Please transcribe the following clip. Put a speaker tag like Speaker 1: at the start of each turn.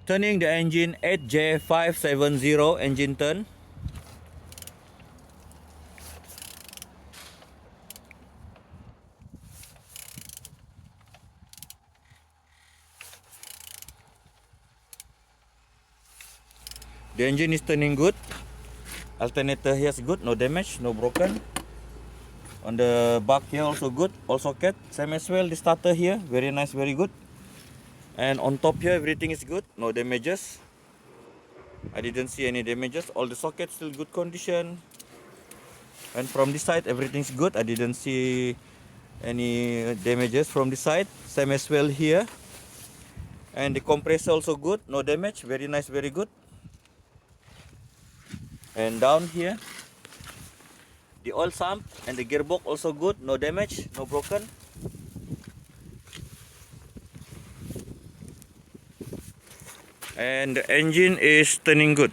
Speaker 1: Turning the engine 8J570 engine turn. The engine is turning good. Alternator here is good, no damage, no broken. On the back here also good, all socket, same as well. The starter here, very nice, very good. And on top here, everything is good, no damages. I didn't see any damages. All the sockets still good condition. And from this side, everything's good. I didn't see any damages from this side. Same as well here. And the compressor also good, no damage, very nice, very good. And down here, the oil sump and the gearbox also good, no damage, no broken. And the engine is turning good.